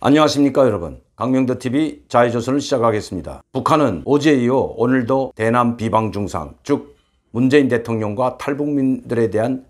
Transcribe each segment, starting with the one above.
안녕하십니까 여러분. 강명도TV 자유조선을 시작하겠습니다. 북한은 어제 이어 오늘도 대남 비방 중상, 즉 문재인 대통령과 탈북민들에 대한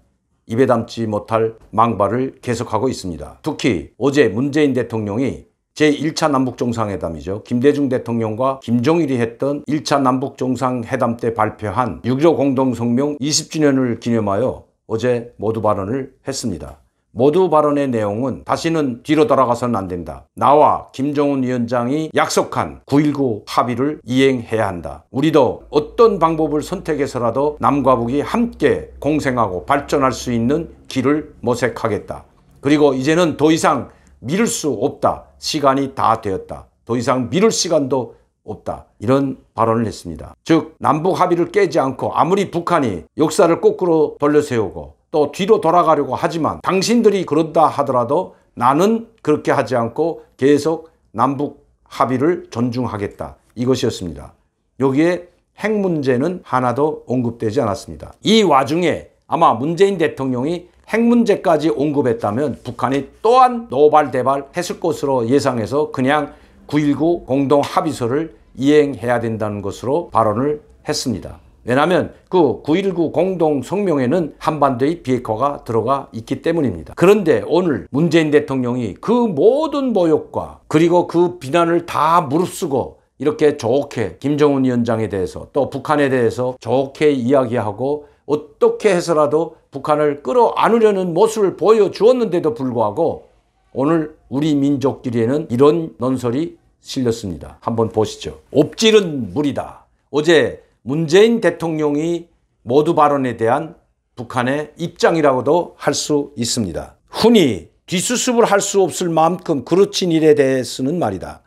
입에 담지 못할 망발을 계속하고 있습니다. 특히 어제 문재인 대통령이 제1차 남북정상회담이죠. 김대중 대통령과 김정일이 했던 1차 남북정상회담 때 발표한 6.15 공동성명 20주년을 기념하여 어제 모두 발언을 했습니다. 모두 발언의 내용은 다시는 뒤로 돌아가서는 안 된다. 나와 김정은 위원장이 약속한 9.19 합의를 이행해야 한다. 우리도 어떤 방법을 선택해서라도 남과 북이 함께 공생하고 발전할 수 있는 길을 모색하겠다. 그리고 이제는 더 이상 미룰 수 없다. 시간이 다 되었다. 더 이상 미룰 시간도 없다. 이런 발언을 했습니다. 즉 남북 합의를 깨지 않고 아무리 북한이 역사를 거꾸로 돌려세우고 또 뒤로 돌아가려고 하지만 당신들이 그런다 하더라도 나는 그렇게 하지 않고 계속 남북 합의를 존중하겠다. 이것이었습니다. 여기에 핵 문제는 하나도 언급되지 않았습니다. 이 와중에 아마 문재인 대통령이 핵 문제까지 언급했다면 북한이 또한 노발대발 했을 것으로 예상해서 그냥 9.19 공동합의서를 이행해야 된다는 것으로 발언을 했습니다. 왜냐하면 그 9.19 공동성명에는 한반도의 비핵화가 들어가 있기 때문입니다. 그런데 오늘 문재인 대통령이 그 모든 모욕과 그리고 그 비난을 다 무릅쓰고 이렇게 좋게 김정은 위원장에 대해서 또 북한에 대해서 좋게 이야기하고 어떻게 해서라도 북한을 끌어안으려는 모습을 보여주었는데도 불구하고 오늘 우리 민족끼리에는 이런 논설이 실렸습니다. 한번 보시죠. 엎질은 물이다. 어제 문재인 대통령이 모두 발언에 대한 북한의 입장이라고도 할 수 있습니다. 흔히 뒷수습을 할 수 없을 만큼 그르친 일에 대해서는 말이다.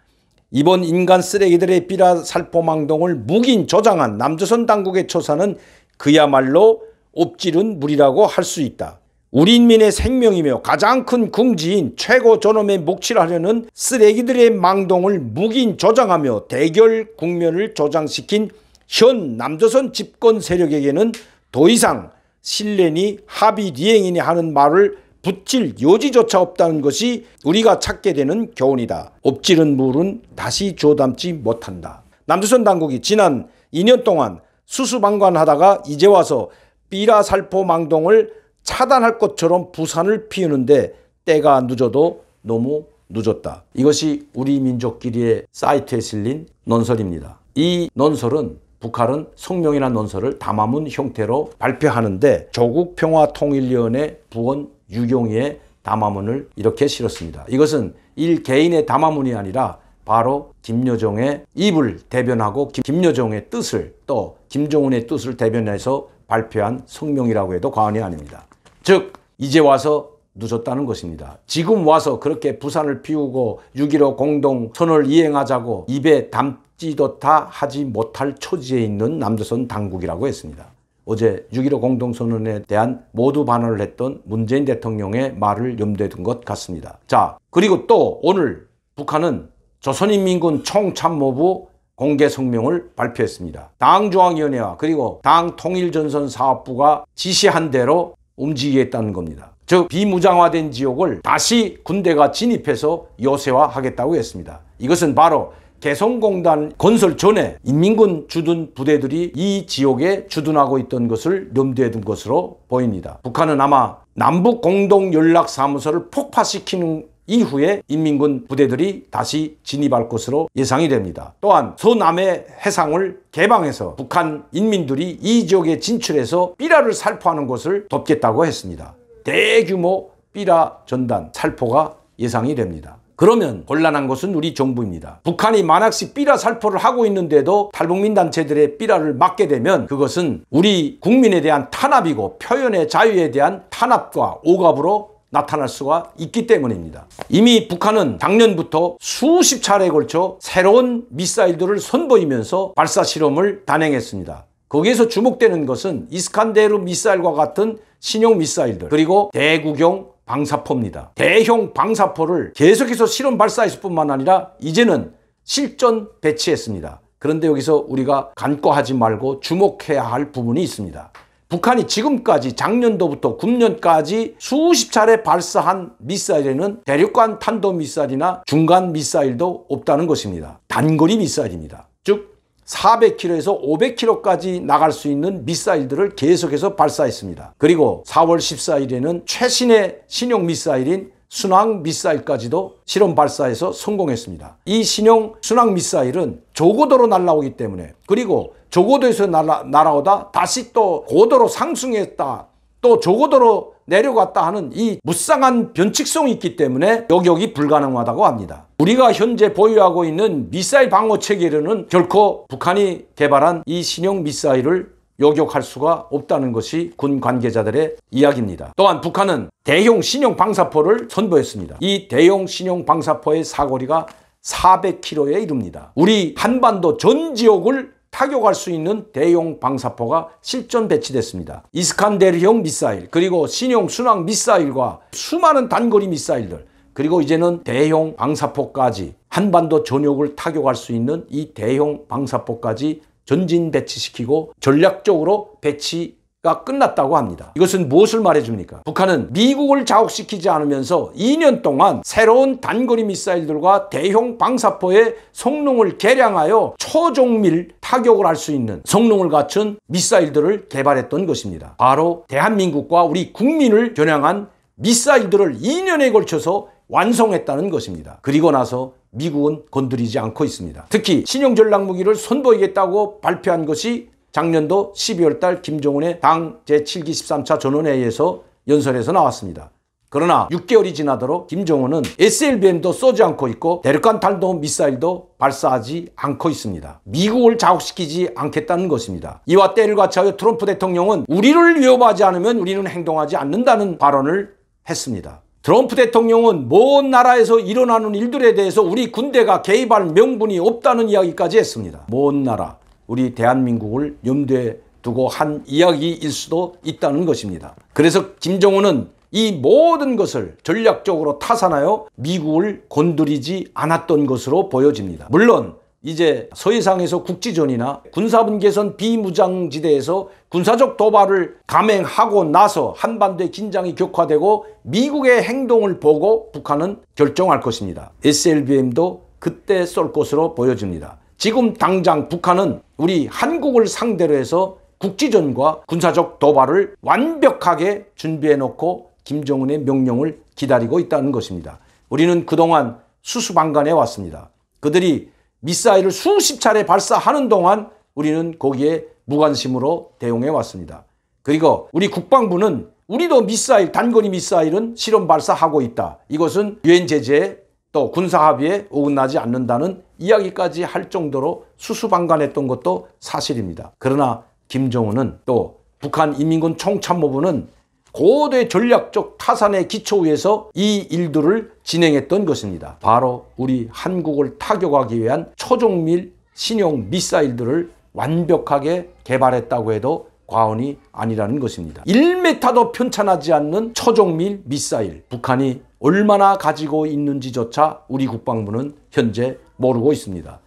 이번 인간 쓰레기들의 삐라살포망동을 묵인 조장한 남조선 당국의 처사는 그야말로 엎질은 물이라고 할 수 있다. 우리 인민의 생명이며 가장 큰 궁지인 최고 존엄의 몫을 하려는 쓰레기들의 망동을 묵인 조장하며 대결 국면을 조장시킨 현 남조선 집권 세력에게는 더 이상 신뢰니 합의 리행이니 하는 말을 붙일 여지조차 없다는 것이 우리가 찾게 되는 교훈이다. 엎질은 물은 다시 주워 담지 못한다. 남조선 당국이 지난 2년 동안 수수방관하다가 이제 와서 삐라살포망동을 차단할 것처럼 부산을 피우는데 때가 늦어도 너무 늦었다. 이것이 우리 민족끼리의 사이트에 실린 논설입니다. 이 논설은 북한은 성명이나 논설을 담화문 형태로 발표하는데 조국평화통일위원회 부원 유경희의 담화문을 이렇게 실었습니다. 이것은 일 개인의 담화문이 아니라 바로 김여정의 입을 대변하고 김여정의 뜻을 또 김정은의 뜻을 대변해서 발표한 성명이라고 해도 과언이 아닙니다. 즉 이제 와서 늦었다는 것입니다. 지금 와서 그렇게 부산을 피우고 6.15 공동선언을 이행하자고 입에 담지도 다 하지 못할 처지에 있는 남조선 당국이라고 했습니다. 어제 6.15 공동선언에 대한 모두 반언을 했던 문재인 대통령의 말을 염두에 둔 것 같습니다. 자, 그리고 또 오늘 북한은 조선인민군 총참모부 공개 성명을 발표했습니다. 당중앙위원회와 그리고 당통일전선사업부가 지시한 대로 움직이겠다는 겁니다. 즉 비무장화된 지역을 다시 군대가 진입해서 요새화하겠다고 했습니다. 이것은 바로 개성공단 건설 전에 인민군 주둔 부대들이 이 지역에 주둔하고 있던 것을 염두에 둔 것으로 보입니다. 북한은 아마 남북공동연락사무소를 폭파시키는 이후에 인민군 부대들이 다시 진입할 것으로 예상이 됩니다. 또한 서남해 해상을 개방해서 북한 인민들이 이 지역에 진출해서 삐라를 살포하는 것을 돕겠다고 했습니다. 대규모 삐라 전단 살포가 예상이 됩니다. 그러면 곤란한 것은 우리 정부입니다. 북한이 만약시 삐라 살포를 하고 있는데도 탈북민 단체들의 삐라를 막게 되면 그것은 우리 국민에 대한 탄압이고 표현의 자유에 대한 탄압과 오갑으로 나타날 수가 있기 때문입니다. 이미 북한은 작년부터 수십 차례에 걸쳐 새로운 미사일들을 선보이면서 발사 실험을 단행했습니다. 거기에서 주목되는 것은 이스칸데르 미사일과 같은 신형 미사일들 그리고 대구경 방사포입니다. 대형 방사포를 계속해서 실험 발사했을 뿐만 아니라 이제는 실전 배치했습니다. 그런데 여기서 우리가 간과하지 말고 주목해야 할 부분이 있습니다. 북한이 지금까지 작년도부터 금년까지 수십 차례 발사한 미사일에는 대륙간 탄도미사일이나 중간 미사일도 없다는 것입니다. 단거리 미사일입니다. 즉 400km에서 500km까지 나갈 수 있는 미사일들을 계속해서 발사했습니다. 그리고 4월 14일에는 최신의 신형 미사일인 순항 미사일까지도 실험 발사해서 성공했습니다. 이 신형 순항 미사일은 저고도로 날아오기 때문에, 그리고 저고도에서 날아오다 다시 또 고도로 상승했다, 또 저고도로 내려갔다 하는 이 무쌍한 변칙성이 있기 때문에 요격이 불가능하다고 합니다. 우리가 현재 보유하고 있는 미사일 방어 체계로는 결코 북한이 개발한 이 신형 미사일을 요격할 수가 없다는 것이 군 관계자들의 이야기입니다. 또한 북한은 대형 신형 방사포를 선보였습니다. 이 대형 신형 방사포의 사거리가 400km에 이릅니다. 우리 한반도 전 지역을 타격할 수 있는 대형 방사포가 실전 배치됐습니다. 이스칸데르형 미사일, 그리고 신형 순항 미사일과 수많은 단거리 미사일들, 그리고 이제는 대형 방사포까지, 한반도 전역을 타격할 수 있는 이 대형 방사포까지 전진 배치시키고 전략적으로 배치가 끝났다고 합니다. 이것은 무엇을 말해줍니까? 북한은 미국을 자극시키지 않으면서 2년 동안 새로운 단거리 미사일들과 대형 방사포의 성능을 개량하여 초종밀 타격을 할 수 있는 성능을 갖춘 미사일들을 개발했던 것입니다. 바로 대한민국과 우리 국민을 겨냥한 미사일들을 2년에 걸쳐서 완성했다는 것입니다. 그리고 나서 미국은 건드리지 않고 있습니다. 특히 신형 전략무기를 선보이겠다고 발표한 것이 작년도 12월 달 김정은의 당 제7기 13차 전원회의에서 연설에서 나왔습니다. 그러나 6개월이 지나도록 김정은은 SLBM도 쏘지 않고 있고 대륙간 탄도 미사일도 발사하지 않고 있습니다. 미국을 자극시키지 않겠다는 것입니다. 이와 때를 같이하여 트럼프 대통령은 우리를 위협하지 않으면 우리는 행동하지 않는다는 발언을 했습니다. 트럼프 대통령은 먼 나라에서 일어나는 일들에 대해서 우리 군대가 개입할 명분이 없다는 이야기까지 했습니다. 먼 나라, 우리 대한민국을 염두에 두고 한 이야기일 수도 있다는 것입니다. 그래서 김정은은 이 모든 것을 전략적으로 타산하여 미국을 건드리지 않았던 것으로 보여집니다. 물론 이제 서해상에서 국지전이나 군사분계선 비무장지대에서 군사적 도발을 감행하고 나서 한반도의 긴장이 격화되고 미국의 행동을 보고 북한은 결정할 것입니다. SLBM도 그때 쏠 것으로 보여집니다. 지금 당장 북한은 우리 한국을 상대로 해서 국지전과 군사적 도발을 완벽하게 준비해 놓고 김정은의 명령을 기다리고 있다는 것입니다. 우리는 그동안 수수방관해 왔습니다. 그들이 미사일을 수십 차례 발사하는 동안 우리는 거기에 무관심으로 대응해 왔습니다. 그리고 우리 국방부는 우리도 미사일, 단거리 미사일은 실험 발사하고 있다. 이것은 유엔 제재에 또 군사합의에 어긋나지 않는다는 이야기까지 할 정도로 수수방관했던 것도 사실입니다. 그러나 김정은은 또 북한 인민군 총참모부는 고도의 전략적 타산의 기초 위에서 이 일들을 진행했던 것입니다. 바로 우리 한국을 타격하기 위한 초종밀 신형 미사일들을 완벽하게 개발했다고 해도 과언이 아니라는 것입니다. 1m도 편찬하지 않는 초종밀 미사일, 북한이 얼마나 가지고 있는지조차 우리 국방부는 현재 모르고 있습니다.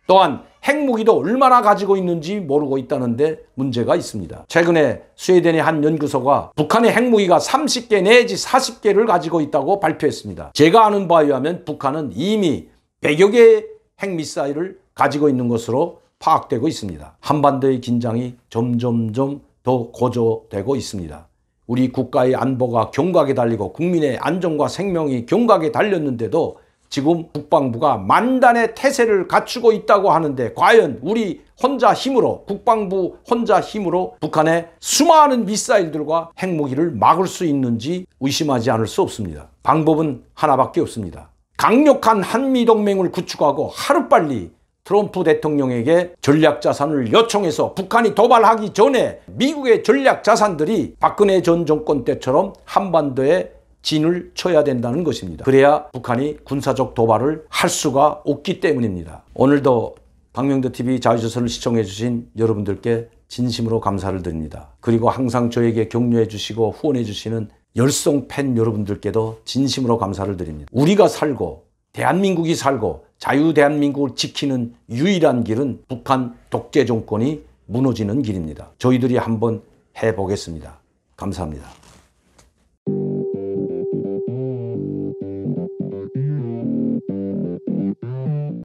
또한 핵무기도 얼마나 가지고 있는지 모르고 있다는데 문제가 있습니다. 최근에 스웨덴의 한 연구소가 북한의 핵무기가 30개 내지 40개를 가지고 있다고 발표했습니다. 제가 아는 바에 의하면 북한은 이미 100여 개의 핵미사일을 가지고 있는 것으로 파악되고 있습니다. 한반도의 긴장이 점점점 더 고조되고 있습니다. 우리 국가의 안보가 경각에 달리고 국민의 안전과 생명이 경각에 달렸는데도 지금 국방부가 만단의 태세를 갖추고 있다고 하는데 과연 우리 혼자 힘으로, 국방부 혼자 힘으로 북한의 수많은 미사일들과 핵무기를 막을 수 있는지 의심하지 않을 수 없습니다. 방법은 하나밖에 없습니다. 강력한 한미동맹을 구축하고 하루빨리 트럼프 대통령에게 전략자산을 요청해서 북한이 도발하기 전에 미국의 전략자산들이 박근혜 전 정권 때처럼 한반도에 진을 쳐야 된다는 것입니다. 그래야 북한이 군사적 도발을 할 수가 없기 때문입니다. 오늘도 박명도TV 자유조선을 시청해 주신 여러분들께 진심으로 감사를 드립니다. 그리고 항상 저에게 격려해 주시고 후원해 주시는 열성 팬 여러분들께도 진심으로 감사를 드립니다. 우리가 살고 대한민국이 살고 자유 대한민국을 지키는 유일한 길은 북한 독재 정권이 무너지는 길입니다. 저희들이 한번 해보겠습니다. 감사합니다.